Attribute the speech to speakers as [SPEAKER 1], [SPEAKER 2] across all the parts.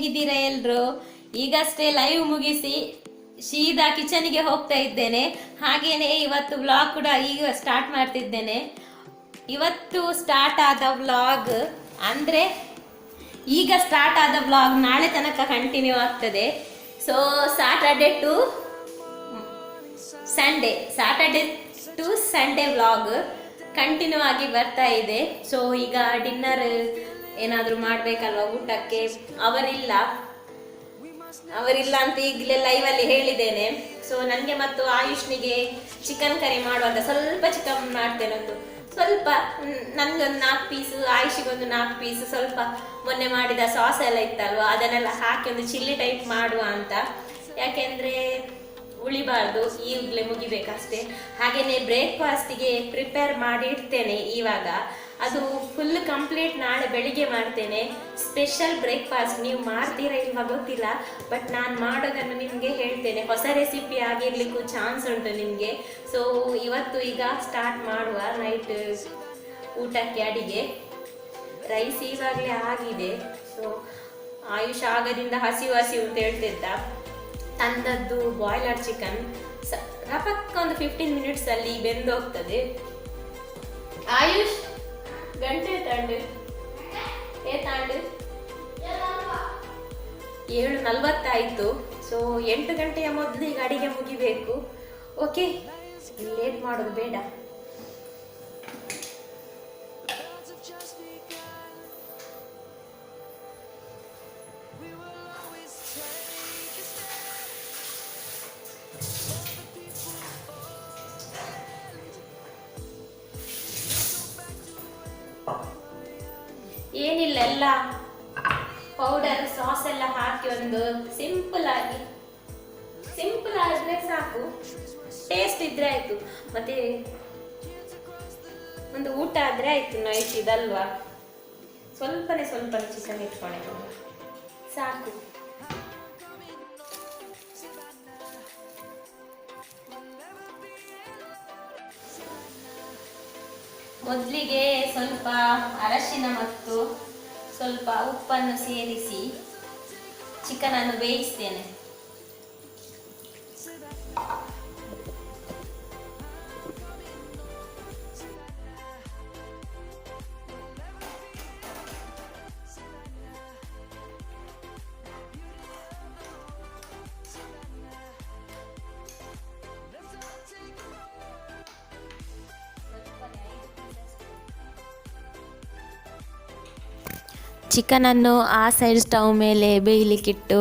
[SPEAKER 1] ಹೇಗಿದ್ದೀರಾ ಎಲ್ರು? ಈಗಷ್ಟೇ ಲೈವ್ ಮುಗಿಸಿ ಸೀದಾ ಕಿಚನಿಗೆ ಹೋಗ್ತಾ ಇದ್ದೇನೆ. ಹಾಗೇನೆ ಇವತ್ತು ವ್ಲಾಗ್ ಕೂಡ ಈಗ ಸ್ಟಾರ್ಟ್ ಮಾಡ್ತಿದ್ದೇನೆ. ಇವತ್ತು ಸ್ಟಾರ್ಟ್ ಆದ ವ್ಲಾಗ್ ಅಂದರೆ ಈಗ ಸ್ಟಾರ್ಟ್ ಆದ ವ್ಲಾಗ್ ನಾಳೆ ತನಕ ಕಂಟಿನ್ಯೂ ಆಗ್ತದೆ. So Saturday to Sunday vlog continue ಆಗಿ ಬರ್ತಾ ಇದೆ. ಸೊ ಈಗ ಡಿನ್ನರ್ ಏನಾದರೂ ಮಾಡಬೇಕಲ್ವ ಊಟಕ್ಕೆ. ಅವರಿಲ್ಲ ಅಂತ ಈಗಲೇ ಲೈವಲ್ಲಿ ಹೇಳಿದ್ದೇನೆ. ಸೊ ನನಗೆ ಮತ್ತು ಆಯುಷ್ನಿಗೆ ಚಿಕನ್ ಕರಿ ಮಾಡುವಾಗ ಸ್ವಲ್ಪ ಚಿಕನ್ ಮಾಡ್ತೇನೆ. ಸ್ವಲ್ಪ ನನಗೊಂದು 4 ಪೀಸು, ಆಯುಷಿಗೊಂದು 4 ಪೀಸು, ಸ್ವಲ್ಪ ಮೊನ್ನೆ ಮಾಡಿದ ಸಾಸ್ ಎಲ್ಲ ಇತ್ತಲ್ವ ಅದನ್ನೆಲ್ಲ ಹಾಕಿ ಒಂದು ಚಿಲ್ಲಿ ಟೈಪ್ ಮಾಡುವ ಅಂತ. ಯಾಕೆಂದರೆ ಉಳಿಬಾರ್ದು, ಈಗಲೇ ಮುಗಿಬೇಕಷ್ಟೇ. ಹಾಗೆಯೇ ಬ್ರೇಕ್ಫಾಸ್ಟಿಗೆ ಪ್ರಿಪೇರ್ ಮಾಡಿ ಇಡ್ತೇನೆ ಇವಾಗ. ಅದು ಫುಲ್ ಕಂಪ್ಲೀಟ್ ನಾಳೆ ಬೆಳಿಗ್ಗೆ ಮಾಡ್ತೇನೆ. ಸ್ಪೆಷಲ್ ಬ್ರೇಕ್ಫಾಸ್ಟ್ ನೀವು ಮಾಡ್ತೀರಾ ಇಲ್ವಾ ಗೊತ್ತಿಲ್ಲ, ಬಟ್ ನಾನು ಮಾಡೋದನ್ನು ನಿಮಗೆ ಹೇಳ್ತೇನೆ. ಹೊಸ ರೆಸಿಪಿ ಆಗಿರ್ಲಿಕ್ಕೂ ಚಾನ್ಸ್ ಉಂಟು ನಿಮಗೆ. ಸೊ ಇವತ್ತು ಈಗ ಸ್ಟಾರ್ಟ್ ಮಾಡುವ ನೈಟ್ ಊಟಕ್ಕೆ ಅಡಿಗೆ. ರೈಸ್ ಈಗಾಗಲೇ ಆಗಿದೆ. ಸೊ ಆಯುಷ್ ಆಗದಿಂದ ಹಸಿವು ಅಂತ ಹೇಳ್ತಿದ್ದ. ತಂದದ್ದು ಬಾಯ್ಲರ್ ಚಿಕನ್ ರಪಕ್ಕ ಒಂದು 15 ಮಿನಿಟ್ಸಲ್ಲಿ ಬೆಂದೋಗ್ತದೆ. ಆಯುಷ್ ಗಂಟೆ ತಾಂಡು 7:40 ಆಯಿತು. ಸೊ 8 ಗಂಟೆಯ ಮೊದಲು ಈಗ ಅಡಿಗೆ ಮುಗಿಬೇಕು. ಓಕೆ, ಲೇಟ್ ಮಾಡೋದು ಬೇಡ. ಏನಿಲ್ಲ, ಎಲ್ಲ ಪೌಡರ್ ಸಾಸ್ ಎಲ್ಲ ಹಾಕಿ ಒಂದು ಸಿಂಪಲ್ ಆಗಿದ್ರೆ ಸಾಕು. ಟೇಸ್ಟ್ ಇದ್ರೆ ಆಯ್ತು, ಮತ್ತೆ ಒಂದು ಊಟ ಆದ್ರೆ ಆಯ್ತು ನೈಟ್ ಇದಲ್ವಾ. ಸ್ವಲ್ಪನೇ ಚಿಕನ್ ಇಟ್ಕೊಂಡಿದ್ದು ಸಾಕು. ಮೊದಲಿಗೆ ಸ್ವಲ್ಪ ಅರಶಿನ ಮತ್ತು ಸ್ವಲ್ಪ ಉಪ್ಪನ್ನು ಸೇರಿಸಿ ಚಿಕನ್ ಅನ್ನು ಬೇಯಿಸ್ತೇನೆ. ಚಿಕನನ್ನು ಆ ಸೈಡ್ ಸ್ಟವ್ ಮೇಲೆ ಬೇಯಲಿಕ್ಕಿಟ್ಟು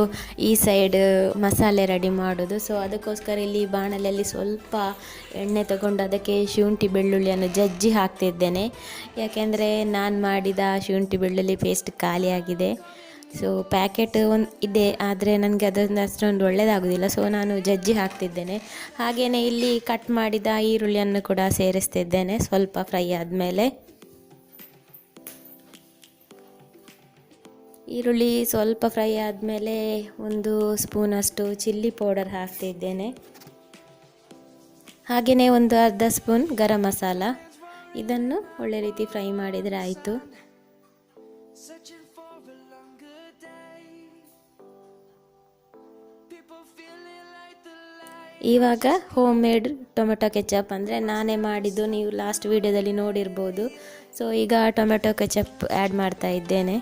[SPEAKER 1] ಈ ಸೈಡ್ ಮಸಾಲೆ ರೆಡಿ ಮಾಡೋದು. ಸೊ ಅದಕ್ಕೋಸ್ಕರ ಇಲ್ಲಿ ಬಾಣಲೆಯಲ್ಲಿ ಸ್ವಲ್ಪ ಎಣ್ಣೆ ತಗೊಂಡು ಅದಕ್ಕೆ ಶುಂಠಿ ಬೆಳ್ಳುಳ್ಳಿಯನ್ನು ಜಜ್ಜಿ ಹಾಕ್ತಿದ್ದೇನೆ. ಯಾಕೆಂದರೆ ನಾನು ಮಾಡಿದ ಶುಂಠಿ ಬೆಳ್ಳುಳ್ಳಿ ಪೇಸ್ಟ್ ಖಾಲಿಯಾಗಿದೆ. ಸೊ ಪ್ಯಾಕೆಟ್ ಇದೆ, ಆದರೆ ನನಗೆ ಅದೊಂದು ಅಷ್ಟೊಂದು ಒಳ್ಳೆಯದಾಗೋದಿಲ್ಲ. ಸೊ ನಾನು ಜಜ್ಜಿ ಹಾಕ್ತಿದ್ದೇನೆ. ಹಾಗೆಯೇ ಇಲ್ಲಿ ಕಟ್ ಮಾಡಿದ ಈರುಳ್ಳಿಯನ್ನು ಕೂಡ ಸೇರಿಸ್ತಿದ್ದೇನೆ. ಸ್ವಲ್ಪ ಫ್ರೈ ಆದಮೇಲೆ ಈರುಳ್ಳಿ ಸ್ವಲ್ಪ ಫ್ರೈ ಆದಮೇಲೆ 1 ಸ್ಪೂನಷ್ಟು ಚಿಲ್ಲಿ ಪೌಡರ್ ಹಾಕ್ತಿದ್ದೇನೆ. ಹಾಗೆಯೇ 1 ಅರ್ಧ ಸ್ಪೂನ್ ಗರಂ ಮಸಾಲ. ಇದನ್ನು ಒಳ್ಳೆ ರೀತಿ ಫ್ರೈ ಮಾಡಿದರೆ ಆಯಿತು. ಇವಾಗ ಹೋಮ್ ಮೇಡ್ ಟೊಮೆಟೊ ಕೆಚಪ್ ಅಂದರೆ ನಾನೇ ಮಾಡಿದ್ದು, ನೀವು ಲಾಸ್ಟ್ ವಿಡಿಯೋದಲ್ಲಿ ನೋಡಿರ್ಬೋದು. ಸೊ ಈಗ ಟೊಮೆಟೊ ಕೆಚಪ್ ಆ್ಯಡ್ ಮಾಡ್ತಾ ಇದ್ದೇನೆ.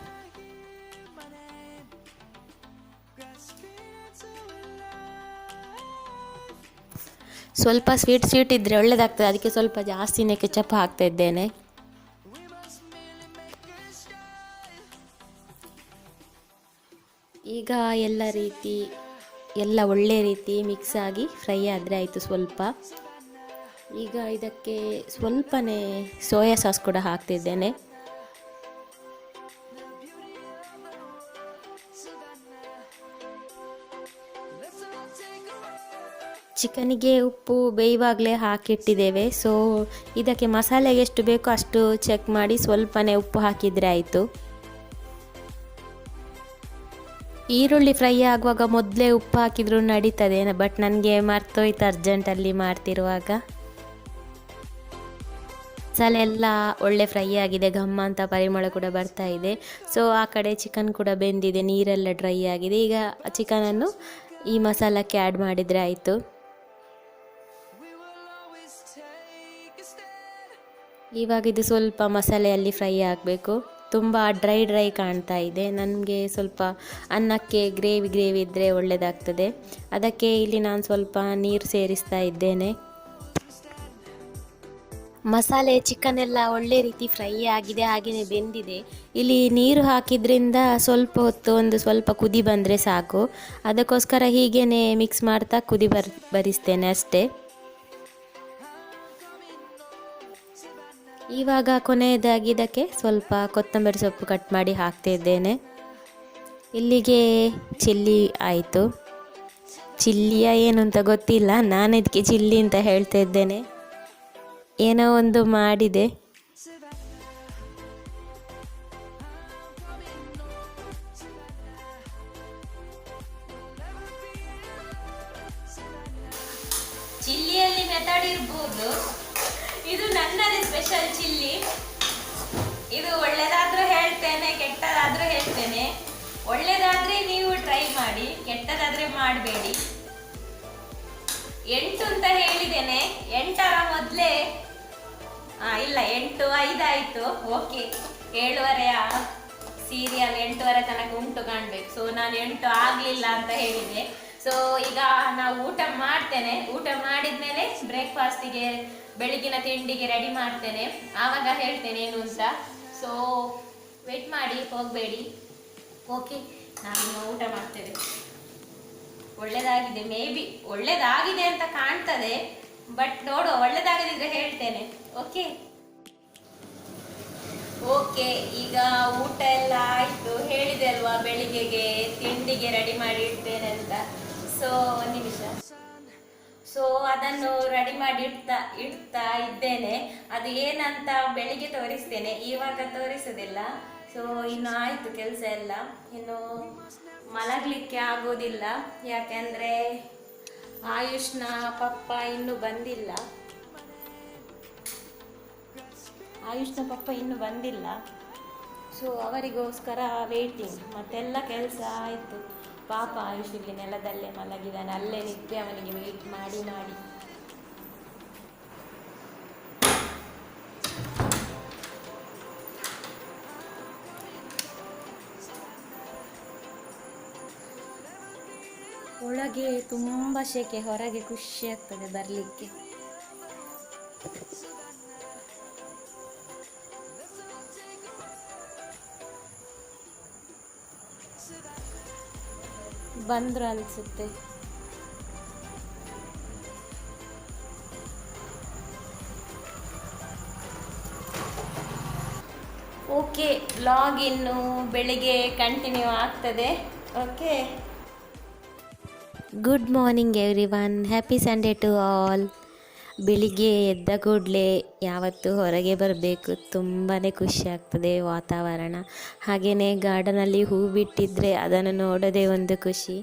[SPEAKER 1] ಸ್ವಲ್ಪ ಸ್ವೀಟ್ ಇದ್ದರೆ ಒಳ್ಳೆಯದಾಗ್ತದೆ, ಅದಕ್ಕೆ ಸ್ವಲ್ಪ ಜಾಸ್ತಿನೇ ಕೆಚಪ್ ಹಾಕ್ತಾ ಇದ್ದೇನೆ. ಈಗ ಎಲ್ಲ ಒಳ್ಳೆ ರೀತಿ ಮಿಕ್ಸ್ ಆಗಿ ಫ್ರೈ ಆದರೆ ಆಯಿತು ಸ್ವಲ್ಪ. ಈಗ ಇದಕ್ಕೆ ಸ್ವಲ್ಪನೇ ಸೋಯಾ ಸಾಸ್ ಕೂಡ ಹಾಕ್ತಿದ್ದೇನೆ. ಚಿಕನಿಗೆ ಉಪ್ಪು ಬೇಯುವಾಗಲೇ ಹಾಕಿಟ್ಟಿದ್ದೇವೆ. ಸೊ ಇದಕ್ಕೆ ಮಸಾಲೆಗೆ ಎಷ್ಟು ಬೇಕೋ ಅಷ್ಟು ಚೆಕ್ ಮಾಡಿ ಸ್ವಲ್ಪನೇ ಉಪ್ಪು ಹಾಕಿದರೆ ಆಯಿತು. ಈರುಳ್ಳಿ ಫ್ರೈ ಆಗುವಾಗ ಮೊದಲೇ ಉಪ್ಪು ಹಾಕಿದರೂ ನಡೀತದೆ, ಬಟ್ ನನಗೆ ಮರ್ತೋಯ್ತು ಅರ್ಜೆಂಟಲ್ಲಿ ಮಾಡ್ತಿರುವಾಗ.
[SPEAKER 2] ಮಸಾಲೆ ಎಲ್ಲ ಒಳ್ಳೆ ಫ್ರೈ ಆಗಿದೆ, ಘಮ್ಮ ಅಂತ ಪರಿಮಳ ಕೂಡ ಬರ್ತಾ ಇದೆ. ಸೊ ಆ ಕಡೆ ಚಿಕನ್ ಕೂಡ ಬೆಂದಿದೆ, ನೀರೆಲ್ಲ ಡ್ರೈ ಆಗಿದೆ. ಈಗ ಚಿಕನನ್ನು ಈ ಮಸಾಲಕ್ಕೆ ಆ್ಯಡ್ ಮಾಡಿದರೆ ಆಯಿತು. ಇವಾಗ ಇದು ಸ್ವಲ್ಪ ಮಸಾಲೆಯಲ್ಲಿ ಫ್ರೈ ಆಗಬೇಕು. ತುಂಬ ಡ್ರೈ ಕಾಣ್ತಾ ಇದೆ. ನನಗೆ ಸ್ವಲ್ಪ ಅನ್ನಕ್ಕೆ ಗ್ರೇವಿ ಇದ್ದರೆ ಒಳ್ಳೆಯದಾಗ್ತದೆ. ಅದಕ್ಕೆ ಇಲ್ಲಿ ನಾನು ಸ್ವಲ್ಪ ನೀರು ಸೇರಿಸ್ತಾ ಇದ್ದೇನೆ. ಮಸಾಲೆ ಚಿಕನ್ ಎಲ್ಲ ಒಳ್ಳೆ ರೀತಿ ಫ್ರೈ ಆಗಿದೆ, ಹಾಗೆಯೇ ಬೆಂದಿದೆ. ಇಲ್ಲಿ ನೀರು ಹಾಕಿದ್ರಿಂದ ಸ್ವಲ್ಪ ಹೊತ್ತು ಸ್ವಲ್ಪ ಕುದಿ ಬಂದರೆ ಸಾಕು. ಅದಕ್ಕೋಸ್ಕರ ಹೀಗೇ ಮಿಕ್ಸ್ ಮಾಡ್ತಾ ಕುದಿ ಬರಿಸ್ತೇನೆ ಅಷ್ಟೇ. ಇವಾಗ ಕೊನೆಯದಾಗಿ ಇದಕ್ಕೆ ಸ್ವಲ್ಪ ಕೊತ್ತಂಬರಿ ಸೊಪ್ಪು ಕಟ್ ಮಾಡಿ ಹಾಕ್ತಾ ಇದ್ದೇನೆ. ಇಲ್ಲಿಗೆ ಚಿಲ್ಲಿ ಆಯಿತು. ಚಿಲ್ಲಿಯ ಏನು ಅಂತ ಗೊತ್ತಿಲ್ಲ, ನಾನು ಇದಕ್ಕೆ ಚಿಲ್ಲಿ ಅಂತ ಹೇಳ್ತಾ ಇದ್ದೇನೆ. ಏನೋ ಒಂದು ಮಾಡಿದೆ.
[SPEAKER 1] ಚಿಲ್ಲಿಯಲ್ಲಿ ಮೆಥಡ್ ಇರ್ಬೋದು. ಇದು ನನ್ನದೇ ಸ್ಪೆಷಲ್ ಚಿಲ್ಲಿ. ಇದು ಒಳ್ಳೆದಾದ್ರೂ ಹೇಳ್ತೇನೆ, ಕೆಟ್ಟದಾದ್ರೂ ಹೇಳ್ತೇನೆ. ಒಳ್ಳೆದಾದ್ರೆ ನೀವು ಟ್ರೈ ಮಾಡಿ, ಕೆಟ್ಟದಾದ್ರೆ ಮಾಡಬೇಡಿ. 8 ಅಂತ ಹೇಳಿದ್ದೇನೆ. 8ರ ಮೊದಲೇ ಇಲ್ಲ 8:05 ಆಯಿತು. ಓಕೆ, 7:30 ಸೀರಿಯಲ್ 8:30 ತನಕ ಉಂಟು ಕಾಣಬೇಕು. ಸೊ ನಾನು 8 ಆಗಲಿಲ್ಲ ಅಂತ ಹೇಳಿದೆ. ಸೊ ಈಗ ನಾವು ಊಟ ಮಾಡ್ತೇನೆ. ಊಟ ಮಾಡಿದ್ಮೇಲೆ ಬ್ರೇಕ್ಫಾಸ್ಟಿಗೆ ಬೆಳಗಿನ ತಿಂಡಿಗೆ ರೆಡಿ ಮಾಡ್ತೇನೆ, ಆವಾಗ ಹೇಳ್ತೇನೆ ಏನು ಅಂತ. ಸೊ ವೆಯ್ಟ್ ಮಾಡಿ, ಹೋಗಬೇಡಿ. ಓಕೆ, ನಾನು ಊಟ ಮಾಡ್ತೇವೆ. ಒಳ್ಳೆದಾಗಿದೆ, ಮೇ ಬಿ ಒಳ್ಳೆದಾಗಿದೆ ಅಂತ ಕಾಣ್ತದೆ, ಬಟ್ ನೋಡುವ. ಒಳ್ಳೆದಾಗದಿದ್ರೆ ಹೇಳ್ತೇನೆ. ಓಕೆ ಓಕೆ ಈಗ ಊಟ ಎಲ್ಲ ಆಯಿತು. ಹೇಳಿದೆ ಅಲ್ವಾ ಬೆಳಿಗ್ಗೆಗೆ ತಿಂಡಿಗೆ ರೆಡಿ ಮಾಡಿ ಇಡ್ತೇನೆ ಅಂತ. ಸೊ ಒಂದು ನಿಮಿಷ. ಸೊ ಅದನ್ನು ರೆಡಿ ಮಾಡಿ ಇಡ್ತಾ ಇದ್ದೇನೆ. ಅದು ಏನಂತ ಬೆಳಿಗ್ಗೆ ತೋರಿಸ್ತೇನೆ, ಇವಾಗ ತೋರಿಸೋದಿಲ್ಲ. ಸೊ ಇನ್ನು ಆಯಿತು ಕೆಲಸ ಎಲ್ಲ. ಇನ್ನು ಮಲಗಲಿಕ್ಕೆ ಆಗೋದಿಲ್ಲ, ಯಾಕೆಂದರೆ ಆಯುಷ್ನ ಪಪ್ಪ ಇನ್ನೂ ಬಂದಿಲ್ಲ. ಸೊ ಅವರಿಗೋಸ್ಕರ ವೇಟಿಂಗ್. ಮತ್ತೆಲ್ಲ ಕೆಲಸ ಆಯಿತು. ಪಾಪ ಆಯುಷ್ ಇಲ್ಲಿ ನೆಲದಲ್ಲೇ ಮಲಗಿದ್ದಾನೆ, ಅಲ್ಲೇ ನಿದ್ದೆ ಅವನಿಗೆ ವೇಟ್ ಮಾಡಿ. ಒಳಗೆ ತುಂಬ ಶೆಕೆ, ಹೊರಗೆ ಖುಷಿ ಆಗ್ತದೆ ಬರಲಿಕ್ಕೆ. ಬಂದ್ರು ಅನಿಸುತ್ತೆ. ಓಕೆ, ವ್ಲಾಗ್ ಇನ್ನು ಬೆಳಿಗ್ಗೆ ಕಂಟಿನ್ಯೂ ಆಗ್ತದೆ. Okay,
[SPEAKER 2] good morning everyone, happy Sunday to all. ಬೆಳಿಗ್ಗೆ ಎದ್ದ ಕೂಡಲೇ ಯಾವತ್ತೂ ಹೊರಗೆ ಬರಬೇಕು, ತುಂಬಾ ಖುಷಿ ಆಗ್ತದೆ ವಾತಾವರಣ. ಹಾಗೆಯೇ ಗಾರ್ಡನಲ್ಲಿ ಹೂ ಬಿಟ್ಟಿದ್ದರೆ ಅದನ್ನು ನೋಡೋದೇ ಒಂದು ಖುಷಿ.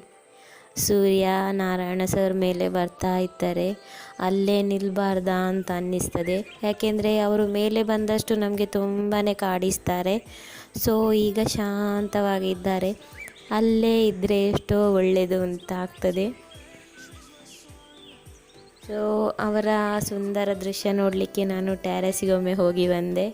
[SPEAKER 2] ಸೂರ್ಯ ನಾರಾಯಣ ಸರ್ ಮೇಲೆ ಬರ್ತಾ ಇದ್ದಾರೆ, ಅಲ್ಲೇ ನಿಲ್ಬಾರ್ದಾ ಅಂತ ಅನ್ನಿಸ್ತದೆ. ಯಾಕೆಂದರೆ ಅವರು ಮೇಲೆ ಬಂದಷ್ಟು ನಮಗೆ ತುಂಬಾ ಕಾಡಿಸ್ತಾರೆ. ಸೊ ಈಗ ಶಾಂತವಾಗಿದ್ದಾರೆ, ಅಲ್ಲೇ ಇದ್ದರೆ ಎಷ್ಟೋ ಒಳ್ಳೆಯದು ಅಂತ ಆಗ್ತದೆ. ಸೊ ಅವರ ಸುಂದರ ದೃಶ್ಯ ನೋಡಲಿಕ್ಕೆ ನಾನು ಟೆರೆಸಿಗೊಮ್ಮೆ ಹೋಗಿ ಬಂದೆ.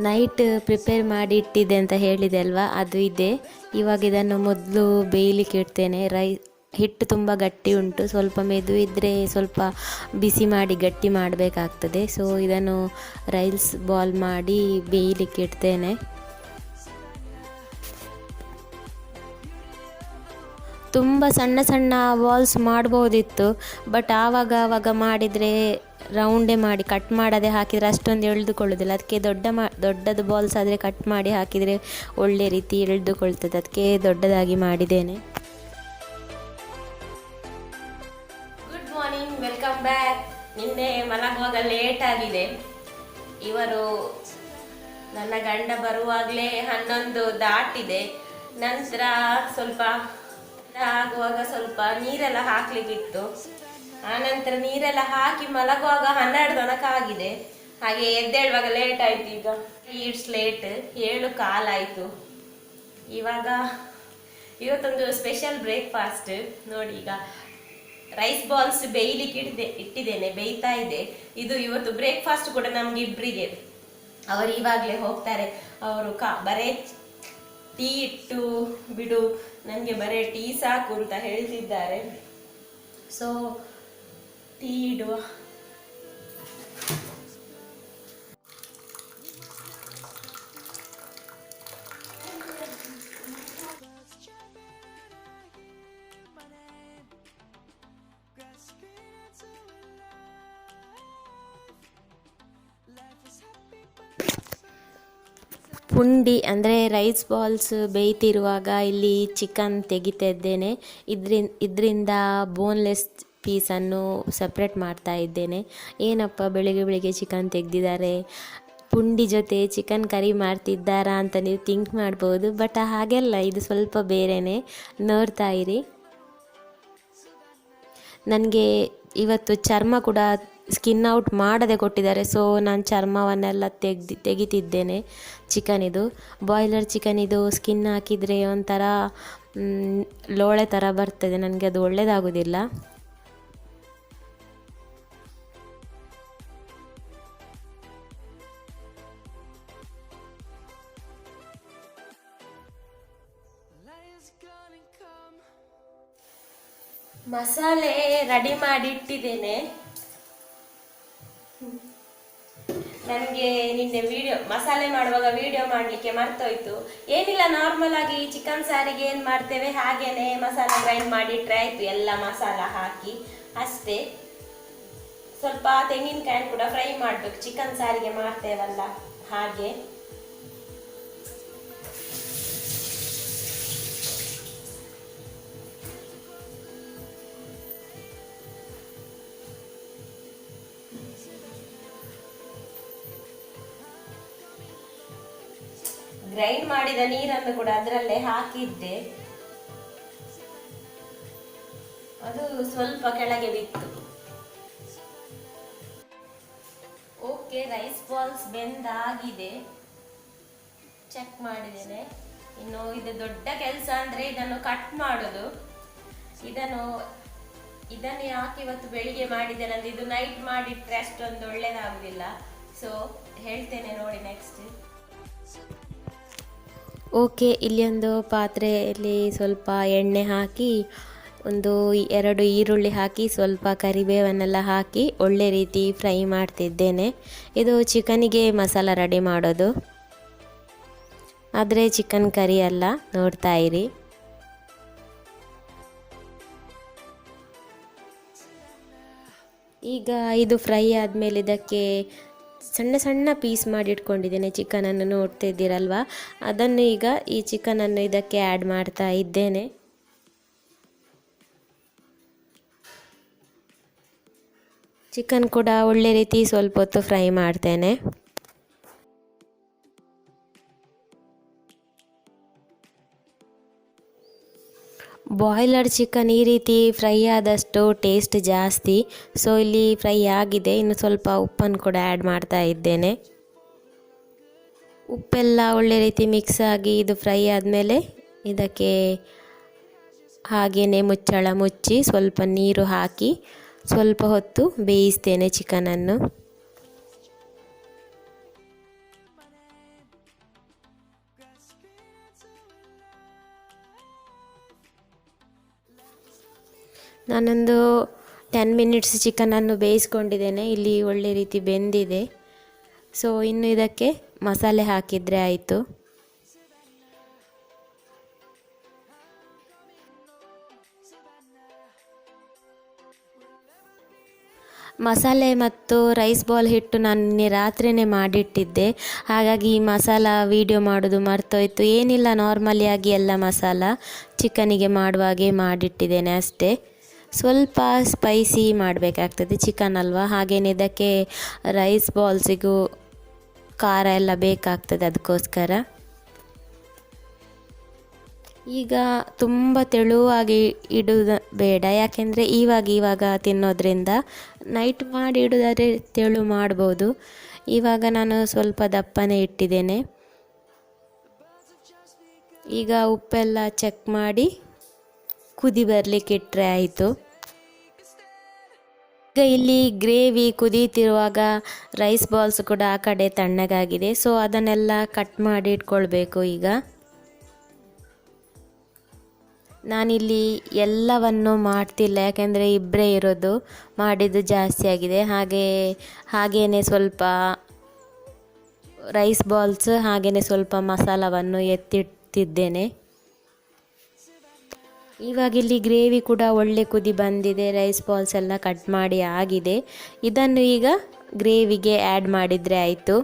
[SPEAKER 2] ನೈಟ್ ಪ್ರಿಪೇರ್ ಮಾಡಿ ಇಟ್ಟಿದ್ದೆ ಅಂತ ಹೇಳಿದೆ ಅಲ್ವಾ, ಅದು ಇದೆ. ಇವಾಗ ಇದನ್ನು ಮೊದಲು ಬೇಯಲಿಕ್ಕೆ ಇಡ್ತೇನೆ. ಹಿಟ್ಟು ತುಂಬ ಗಟ್ಟಿ ಉಂಟು, ಸ್ವಲ್ಪ ಮೆದು ಇದ್ದರೆ ಸ್ವಲ್ಪ ಬಿಸಿ ಮಾಡಿ ಗಟ್ಟಿ ಮಾಡಬೇಕಾಗ್ತದೆ. ಸೊ ಇದನ್ನು ರೈಸ್ ಬಾಲ್ ಮಾಡಿ ಬೇಯಲಿಕ್ಕೆ ಇಡ್ತೇನೆ. ತುಂಬ ಸಣ್ಣ ಸಣ್ಣ ಬಾಲ್ಸ್ ಮಾಡ್ಬೋದಿತ್ತು, ಬಟ್ ಆವಾಗ ಮಾಡಿದರೆ ರೌಂಡೇ ಮಾಡಿ ಕಟ್ ಮಾಡದೆ ಹಾಕಿದರೆ ಅಷ್ಟೊಂದು ಎಳೆದುಕೊಳ್ಳೋದಿಲ್ಲ. ಅದಕ್ಕೆ ದೊಡ್ಡದು ಬಾಲ್ಸ್ ಆದರೆ ಕಟ್ ಮಾಡಿ ಹಾಕಿದರೆ ಒಳ್ಳೆ ರೀತಿ ಎಳೆದುಕೊಳ್ತದೆ. ಅದಕ್ಕೆ ದೊಡ್ಡದಾಗಿ ಮಾಡಿದ್ದೇನೆ.
[SPEAKER 1] Good morning, welcome back. ನಿನ್ನೆ ಮಲಗುವಾಗ ಲೇಟ್ ಆಗಿದೆ. ಇವರು ನನ್ನ ಗಂಡ ಬರುವಾಗಲೇ 11 ದಾಟಿದೆ. ನಂತರ ಸ್ವಲ್ಪ ಆಗುವಾಗ ಸ್ವಲ್ಪ ನೀರೆಲ್ಲ ಹಾಕ್ಲಿಕ್ಕಿತ್ತು. ಆನಂತರ ನೀರೆಲ್ಲ ಹಾಕಿ ಮಲಗುವಾಗ 12 ತನಕ ಆಗಿದೆ. ಹಾಗೆ ಎದ್ದೇಳುವಾಗ ಲೇಟ್ ಆಯ್ತು. ಈಗ ಇಟ್ಸ್ ಲೇಟ್, 7:15 ಆಯಿತು. ಇವಾಗ ಇವತ್ತೊಂದು ಸ್ಪೆಷಲ್ ಬ್ರೇಕ್ಫಾಸ್ಟ್ ನೋಡಿ. ಈಗ ರೈಸ್ ಬಾಲ್ಸ್ ಬೇಯಲಿಕ್ಕೆ ಇಟ್ಟಿದ್ದೇನೆ, ಬೇಯ್ತಾ ಇದೆ. ಇದು ಇವತ್ತು ಬ್ರೇಕ್ಫಾಸ್ಟ್ ಕೂಡ ನಮ್ಗೆ ಇಬ್ಬರಿಗೆ. ಅವರು ಇವಾಗಲೇ ಹೋಗ್ತಾರೆ. ಅವರು ಬರೇ ಟೀ ಇಟ್ಟು ಬಿಡು, ನನಗೆ ಬರೇ ಟೀ ಸಾಕು ಅಂತ ಹೇಳ್ತಿದ್ದಾರೆ. ಸೊ ಟೀ ಇಡುವ.
[SPEAKER 2] ಪುಂಡಿ ಅಂದರೆ ರೈಸ್ ಬಾಲ್ಸ್ ಬೇಯ್ತಿರುವಾಗ ಇಲ್ಲಿ ಚಿಕನ್ ತೆಗಿತಾ ಇದ್ದೇನೆ. ಇದರಿಂದ ಬೋನ್ಲೆಸ್ ಪೀಸನ್ನು ಸಪ್ರೇಟ್ ಮಾಡ್ತಾ ಇದ್ದೇನೆ. ಏನಪ್ಪ ಬೆಳಿಗ್ಗೆ ಚಿಕನ್ ತೆಗೆದಿದ್ದಾರೆ, ಪುಂಡಿ ಜೊತೆ ಚಿಕನ್ ಕರಿ ಮಾಡ್ತಿದ್ದಾರಾ ಅಂತ ನೀವು ಥಿಂಕ್ ಮಾಡ್ಬೋದು. ಬಟ್ ಹಾಗೆಲ್ಲ, ಇದು ಸ್ವಲ್ಪ ಬೇರೆಯೇ. ನೋಡ್ತಾ ಇರಿ. ನನಗೆ ಇವತ್ತು ಚರ್ಮ ಕೂಡ ಸ್ಕಿನ್ ಔಟ್ ಮಾಡದೆ ಕೊಟ್ಟಿದ್ದಾರೆ. ಸೊ ನಾನು ಚರ್ಮವನ್ನೆಲ್ಲ ತೆಗಿತಿದ್ದೇನೆ. ಚಿಕನಿದು, ಬಾಯ್ಲರ್ ಚಿಕನಿದು ಸ್ಕಿನ್ ಹಾಕಿದರೆ ಒಂಥರ ಲೋಳೆ ಥರ ಬರ್ತದೆ. ನನಗೆ ಅದು ಒಳ್ಳೆಯದಾಗೋದಿಲ್ಲ.
[SPEAKER 1] ಮಸಾಲೆ ರೆಡಿ ಮಾಡಿ ಇಟ್ಟಿದ್ದೇನೆ. ನನಗೆ ನಿನ್ನೆ ಮಸಾಲೆ ಮಾಡುವಾಗ ವಿಡಿಯೋ ಮಾಡಲಿಕ್ಕೆ ಮರ್ತೋಯ್ತು. ಏನಿಲ್ಲ, ನಾರ್ಮಲ್ ಆಗಿ ಚಿಕನ್ ಸಾರಿಗೆ ಏನು ಮಾಡ್ತೇವೆ ಹಾಗೇನೆ ಮಸಾಲೆ ಗ್ರೈಂಡ್ ಮಾಡಿಟ್ರೆ ಆಯ್ತು. ಎಲ್ಲ ಮಸಾಲ ಹಾಕಿ ಅಷ್ಟೇ. ಸ್ವಲ್ಪ ತೆಂಗಿನಕಾಯಿ ಕೂಡ ಫ್ರೈ ಮಾಡಬೇಕು, ಚಿಕನ್ ಸಾರಿಗೆ ಮಾಡ್ತೇವಲ್ಲ ಹಾಗೆ. ಗ್ರೈಂಡ್ ಮಾಡಿದ ನೀರನ್ನು ಕೂಡ ಅದರಲ್ಲೇ ಹಾಕಿದ್ದೆ. ಅದು ಸ್ವಲ್ಪ ಕೆಳಗೆ ಬಿತ್ತು. ಓಕೆ, ರೈಸ್ ಬಾಲ್ಸ್ ಬೆಂದಾಗಿದೆ. ಚೆಕ್ ಮಾಡಿದ್ದೇನೆ. ಇನ್ನು ಇದು ದೊಡ್ಡ ಕೆಲಸ ಅಂದ್ರೆ ಇದನ್ನು ಕಟ್ ಮಾಡೋದು. ಇದನ್ನು ಯಾಕೆ ಇವತ್ತು ಬೆಳಿಗ್ಗೆ ಮಾಡಿದ್ದೇನೆ ಅಂದ್ರೆ ಇದು ನೈಟ್ ಮಾಡಿಟ್ರೆ ಅಷ್ಟೊಂದು ಒಳ್ಳೇದಾಗುದಿಲ್ಲ. ಸೊ ಹೇಳ್ತೇನೆ ನೋಡಿ ನೆಕ್ಸ್ಟ್.
[SPEAKER 2] ಓಕೆ, ಇಲ್ಲಿ ಒಂದು ಪಾತ್ರೆಯಲ್ಲಿ ಸ್ವಲ್ಪ ಎಣ್ಣೆ ಹಾಕಿ, 2 ಈರುಳ್ಳಿ ಹಾಕಿ, ಸ್ವಲ್ಪ ಕರಿಬೇವನ್ನೆಲ್ಲ ಹಾಕಿ ಒಳ್ಳೆ ರೀತಿ ಫ್ರೈ ಮಾಡ್ತಿದ್ದೇನೆ. ಇದು ಚಿಕನಿಗೆ ಮಸಾಲ ರೆಡಿ ಮಾಡೋದು, ಆದರೆ ಚಿಕನ್ ಕರಿ ಅಲ್ಲ. ನೋಡ್ತಾ ಇರಿ. ಈಗ ಇದು ಫ್ರೈ ಆದಮೇಲೆ ಇದಕ್ಕೆ ಸಣ್ಣ ಸಣ್ಣ ಪೀಸ್ ಮಾಡಿ ಇಟ್ಕೊಂಡಿದ್ದೇನೆ ಚಿಕನನ್ನು. ನೋಡ್ತಾ ಇದ್ದೀರಲ್ವಾ, ಅದನ್ನು ಈಗ ಈ ಚಿಕನನ್ನು ಇದಕ್ಕೆ ಆ್ಯಡ್ ಮಾಡ್ತಾ ಇದ್ದೇನೆ. ಚಿಕನ್ ಕೂಡ ಒಳ್ಳೆ ರೀತಿ ಸ್ವಲ್ಪ ಹೊತ್ತು ಫ್ರೈ ಮಾಡ್ತೇನೆ. ಬಾಯ್ಲರ್ ಚಿಕನ್ ಈ ರೀತಿ ಫ್ರೈ ಆದಷ್ಟು ಟೇಸ್ಟ್ ಜಾಸ್ತಿ. ಸೊ ಇಲ್ಲಿ ಫ್ರೈ ಆಗಿದೆ. ಇನ್ನು ಸ್ವಲ್ಪ ಉಪ್ಪನ್ನು ಕೂಡ ಆ್ಯಡ್ ಮಾಡ್ತಾ ಇದ್ದೇನೆ. ಉಪ್ಪೆಲ್ಲ ಒಳ್ಳೆ ರೀತಿ ಮಿಕ್ಸ್ ಆಗಿ ಇದು ಫ್ರೈ ಆದಮೇಲೆ ಇದಕ್ಕೆ ಹಾಗೆಯೇ ಮುಚ್ಚಳ ಮುಚ್ಚಿ ಸ್ವಲ್ಪ ನೀರು ಹಾಕಿ ಸ್ವಲ್ಪ ಹೊತ್ತು ಬೇಯಿಸ್ತೇನೆ ಚಿಕನನ್ನು. ನಾನೊಂದು 10 ಮಿನಿಟ್ಸ್ ಚಿಕನನ್ನು ಬೇಯಿಸ್ಕೊಂಡಿದ್ದೇನೆ. ಇಲ್ಲಿ ಒಳ್ಳೆ ರೀತಿ ಬೆಂದಿದೆ. ಸೊ ಇನ್ನು ಇದಕ್ಕೆ ಮಸಾಲೆ ಹಾಕಿದರೆ ಆಯಿತು. ಮಸಾಲೆ ಮತ್ತು ರೈಸ್ ಬಾಲ್ ಹಿಟ್ಟು ನಾನು ನಿನ್ನೆ ರಾತ್ರಿಯೇ ಮಾಡಿಟ್ಟಿದ್ದೆ. ಹಾಗಾಗಿ ಈ ಮಸಾಲ ವೀಡಿಯೋ ಮಾಡೋದು ಮರ್ತೋಯ್ತು. ಏನಿಲ್ಲ, ನಾರ್ಮಲಿಯಾಗಿ ಎಲ್ಲ ಮಸಾಲ ಚಿಕನಿಗೆ ಮಾಡುವಾಗೆ ಮಾಡಿಟ್ಟಿದ್ದೇನೆ ಅಷ್ಟೇ. ಸ್ವಲ್ಪ ಸ್ಪೈಸಿ ಮಾಡಬೇಕಾಗ್ತದೆ, ಚಿಕನ್ ಅಲ್ವಾ. ಹಾಗೇನೆ ಇದಕ್ಕೆ ರೈಸ್ ಬಾಲ್ಸಿಗೂ ಖಾರ ಎಲ್ಲ ಬೇಕಾಗ್ತದೆ, ಅದಕ್ಕೋಸ್ಕರ. ಈಗ ತುಂಬ ತೆಳುವಾಗಿ ಇಡುವುದು ಬೇಡ, ಯಾಕೆಂದರೆ ಇವಾಗ ತಿನ್ನೋದ್ರಿಂದ. ನೈಟ್ ಮಾಡಿ ಇಡೋದಾದರೆ ತೆಳು ಮಾಡ್ಬೋದು. ಇವಾಗ ನಾನು ಸ್ವಲ್ಪ ದಪ್ಪನೇ ಇಟ್ಟಿದ್ದೇನೆ. ಈಗ ಉಪ್ಪೆಲ್ಲ ಚೆಕ್ ಮಾಡಿ ಕುದಿ ಬರಲಿಕ್ಕೆ ಇಟ್ಟರೆ ಆಯಿತು. ಈಗ ಇಲ್ಲಿ ಗ್ರೇವಿ ಕುದೀತಿರುವಾಗ ರೈಸ್ ಬಾಲ್ಸ್ ಕೂಡ ಆ ಕಡೆ ತಣ್ಣಗಾಗಿದೆ. ಸೊ ಅದನ್ನೆಲ್ಲ ಕಟ್ ಮಾಡಿ ಇಟ್ಕೊಳ್ಬೇಕು. ಈಗ ನಾನಿಲ್ಲಿ ಎಲ್ಲವನ್ನು ಮಾಡ್ತಿಲ್ಲ, ಯಾಕೆಂದರೆ ಇಬ್ಬರೇ ಇರೋದು, ಮಾಡಿದ್ದು ಜಾಸ್ತಿ ಆಗಿದೆ. ಹಾಗೇ ಸ್ವಲ್ಪ ರೈಸ್ ಬಾಲ್ಸ್ ಹಾಗೆಯೇ ಸ್ವಲ್ಪ ಮಸಾಲವನ್ನು ಎತ್ತಿಟ್ಟಿದ್ದೇನೆ. ಇವಾಗ ಇಲ್ಲಿ ಗ್ರೇವಿ ಕೂಡ ಒಳ್ಳೆ ಕುದಿ ಬಂದಿದೆ, ರೈಸ್ ಬಾಲ್ಸ್ ಎಲ್ಲ ಕಟ್ ಮಾಡಿ ಆಗಿದೆ. ಇದನ್ನು ಈಗ ಗ್ರೇವಿಗೆ ಆ್ಯಡ್ ಮಾಡಿದರೆ ಆಯಿತು.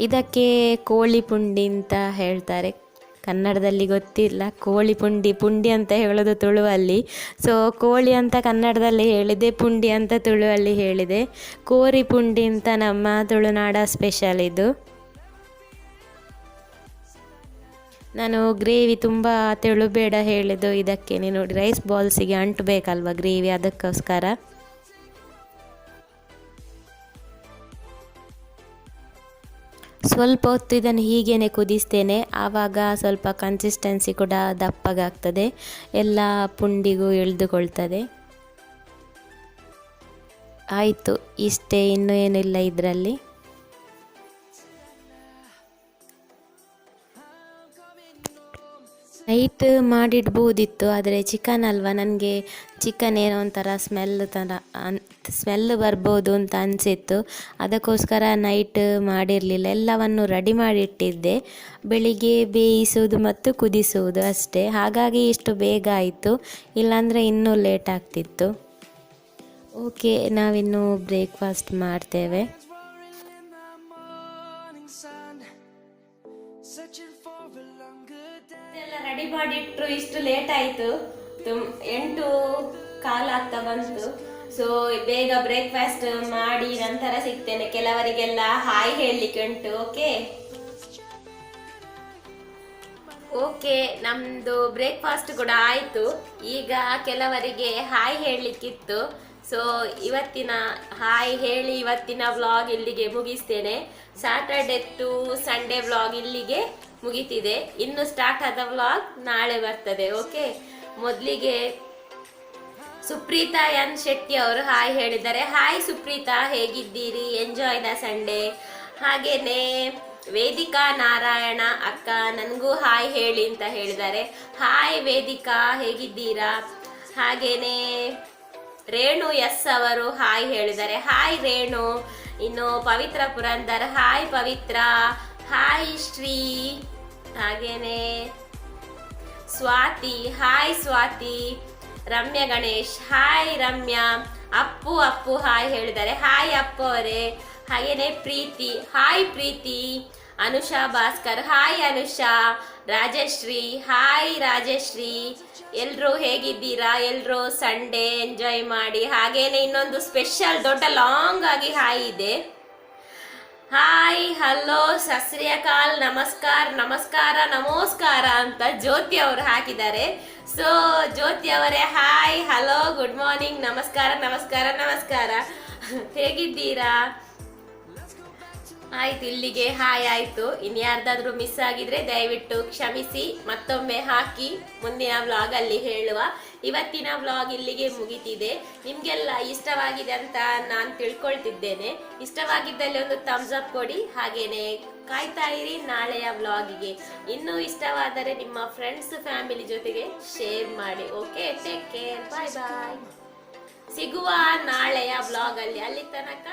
[SPEAKER 2] ಇದಕ್ಕೆ ಕೋಳಿ ಪುಂಡಿ ಅಂತ ಹೇಳ್ತಾರೆ, ಕನ್ನಡದಲ್ಲಿ ಗೊತ್ತಿಲ್ಲ. ಕೋಳಿ ಪುಂಡಿ ಅಂತ ಹೇಳೋದು ತುಳುವಲ್ಲಿ. ಸೊ ಕೋಳಿ ಅಂತ ಕನ್ನಡದಲ್ಲಿ ಹೇಳಿದೆ, ಪುಂಡಿ ಅಂತ ತುಳುವಲ್ಲಿ ಹೇಳಿದೆ. ಕೋರಿ ಪುಂಡಿ ಅಂತ ನಮ್ಮ ತುಳುನಾಡ ಸ್ಪೆಷಲ್ ಇದು. ನಾನು ಗ್ರೇವಿ ತುಂಬ ತೆಳು ಬೇಡ ಹೇಳಿದ್ದು ಇದಕ್ಕೆ. ನೋಡಿ, ರೈಸ್ ಬಾಲ್ಸಿಗೆ ಅಂಟಬೇಕಲ್ವ ಗ್ರೇವಿ, ಅದಕ್ಕೋಸ್ಕರ. ಸ್ವಲ್ಪ ಹೊತ್ತು ಇದನ್ನು ಹೀಗೇ ಕುದಿಸ್ತೇನೆ, ಆವಾಗ ಸ್ವಲ್ಪ ಕನ್ಸಿಸ್ಟೆನ್ಸಿ ಕೂಡ ದಪ್ಪಗಾಗ್ತದೆ, ಎಲ್ಲ ಪುಂಡಿಗೂ ಇಳಿದುಕೊಳ್ತದೆ. ಆಯಿತು, ಇಷ್ಟೇ, ಇನ್ನೂ ಏನಿಲ್ಲ ಇದರಲ್ಲಿ. ನೈಟ್ ಮಾಡಿಡ್ಬೋದಿತ್ತು, ಆದರೆ ಚಿಕನ್ ಅಲ್ವಾ, ನನಗೆ ಚಿಕನ್ ಏನೋ ಒಂಥರ ಸ್ಮೆಲ್ ಬರ್ಬೋದು ಅಂತ ಅನಿಸಿತ್ತು. ಅದಕ್ಕೋಸ್ಕರ ನೈಟ್ ಮಾಡಿರಲಿಲ್ಲ. ಎಲ್ಲವನ್ನು ರೆಡಿ ಮಾಡಿಟ್ಟಿದ್ದೆ, ಬೆಳಿಗ್ಗೆ ಬೇಯಿಸುವುದು ಮತ್ತು ಕುದಿಸುವುದು ಅಷ್ಟೇ. ಹಾಗಾಗಿ ಇಷ್ಟು ಬೇಗ ಆಯಿತು, ಇಲ್ಲಾಂದರೆ ಇನ್ನೂ ಲೇಟ್ ಆಗ್ತಿತ್ತು. ಓಕೆ, ನಾವಿನ್ನು ಬ್ರೇಕ್ಫಾಸ್ಟ್ ಮಾಡ್ತೇವೆ.
[SPEAKER 1] ಎಲ್ಲ ರೆಡಿ ಮಾಡಿಟ್ರು, ಇಷ್ಟು ಲೇಟ್ ಆಯಿತು, 8:15 ಆಗ್ತಾ ಬಂತು. ಸೊ ಬೇಗ ಬ್ರೇಕ್ಫಾಸ್ಟ್ ಮಾಡಿ ನಂತರ ಸಿಗ್ತೇನೆ. ಕೆಲವರಿಗೆಲ್ಲ ಹಾಯ್ ಹೇಳಲಿಕ್ಕೆ ಉಂಟು. ಓಕೆ, ನಮ್ಮದು ಬ್ರೇಕ್ಫಾಸ್ಟ್ ಕೂಡ ಆಯಿತು. ಈಗ ಕೆಲವರಿಗೆ ಹಾಯ್ ಹೇಳಲಿಕ್ಕಿತ್ತು. ಸೊ ಇವತ್ತಿನ ಹಾಯ್ ಹೇಳಿ ಇವತ್ತಿನ ವ್ಲಾಗ್ ಇಲ್ಲಿಗೆ ಮುಗಿಸ್ತೇನೆ. ಸ್ಯಾಟರ್ಡೆ ಟು ಸಂಡೇ ವ್ಲಾಗ್ ಇಲ್ಲಿಗೆ ಮುಗಿತಿದೆ. ಇನ್ನು ಸ್ಟಾರ್ಟ್ ಆದ ವ್ಲಾಗ್ ನಾಳೆ ಬರ್ತದೆ. ಓಕೆ, ಮೊದಲಿಗೆ ಸುಪ್ರೀತಾ ಎನ್ ಶೆಟ್ಟಿ ಅವರು ಹಾಯ್ ಹೇಳಿದ್ದಾರೆ. ಹಾಯ್ ಸುಪ್ರೀತಾ, ಹೇಗಿದ್ದೀರಿ? Enjoy the Sunday. ಹಾಗೇನೆ ವೇದಿಕಾ ನಾರಾಯಣ ಅಕ್ಕ ನನಗೂ ಹಾಯ್ ಹೇಳಿ ಅಂತ ಹೇಳಿದ್ದಾರೆ. ಹಾಯ್ ವೇದಿಕಾ, ಹೇಗಿದ್ದೀರಾ? ಹಾಗೇನೆ ರೇಣು ಎಸ್ ಅವರು ಹಾಯ್ ಹೇಳಿದ್ದಾರೆ. ಹಾಯ್ ರೇಣು. ಇನ್ನು ಪವಿತ್ರ ಪುರಂದರ್, ಹಾಯ್ ಪವಿತ್ರ. ಹಾಯ್ ಶ್ರೀ. ಹಾಗೇನೆ Swathi, hi Swathi. Ramya Ganesh, hi Ramya. Appu hi ಹೇಳಿದ್ದಾರೆ. ಹಾಯ್ ಅಪ್ಪು ಅವರೇ. ಹಾಗೇನೆ Preethi, hi Preethi. Anusha Bhaskar, hi Anusha. Rajashree, hi Rajashree. ಎಲ್ಲರೂ ಹೇಗಿದ್ದೀರಾ? ಎಲ್ಲರೂ ಸಂಡೇ ಎಂಜಾಯ್ ಮಾಡಿ. ಹಾಗೇನೆ ಇನ್ನೊಂದು ಸ್ಪೆಷಲ್ ದೊಡ್ಡ ಲಾಂಗ್ ಆಗಿ ಹಾಯ್ ಇದೆ. ಹಾಯ್, ಹಲೋ, ಸತ್ ಶ್ರೀ ಅಕಾಲ್, ನಮಸ್ಕಾರ ಅಂತ ಜ್ಯೋತಿ ಅವರು ಹಾಕಿದ್ದಾರೆ. ಸೊ ಜ್ಯೋತಿ ಅವರೇ ಹಾಯ್, ಹಲೋ, ಗುಡ್ ಮಾರ್ನಿಂಗ್, ನಮಸ್ಕಾರ. ಹೇಗಿದ್ದೀರಾ? ಆಯ್ತು, ಇಲ್ಲಿಗೆ ಹಾಯ್ ಆಯ್ತು. ಇನ್ಯಾರ್ದಾದ್ರೂ ಮಿಸ್ ಆಗಿದ್ರೆ ದಯವಿಟ್ಟು ಕ್ಷಮಿಸಿ, ಮತ್ತೊಮ್ಮೆ ಹಾಕಿ ಮುಂದಿನ ವ್ಲಾಗ್ ಅಲ್ಲಿ ಹೇಳುವ. ಇವತ್ತಿನ ವ್ಲಾಗ್ ಇಲ್ಲಿಗೆ ಮುಗಿತಿದೆ. ನಿಮ್ಗೆಲ್ಲ ಇಷ್ಟವಾಗಿದೆ ಅಂತ ನಾನು ತಿಳ್ಕೊಳ್ತಿದ್ದೇನೆ. ಇಷ್ಟವಾಗಿದ್ದಲ್ಲಿ ಒಂದು ಥಮ್ಸ್ ಅಪ್ ಕೊಡಿ. ಹಾಗೇನೆ ಕಾಯ್ತಾ ಇರಿ ನಾಳೆಯ ವ್ಲಾಗಿಗೆ. ಇನ್ನೂ ಇಷ್ಟವಾದರೆ ನಿಮ್ಮ ಫ್ರೆಂಡ್ಸ್ ಫ್ಯಾಮಿಲಿ ಜೊತೆಗೆ ಶೇರ್ ಮಾಡಿ. ಓಕೆ, ಟೇಕ್ ಕೇರ್, ಬಾಯ್. ಸಿಗುವ ನಾಳೆಯ ವ್ಲಾಗ್ ಅಲ್ಲಿ. ಅಲ್ಲಿ ತನಕ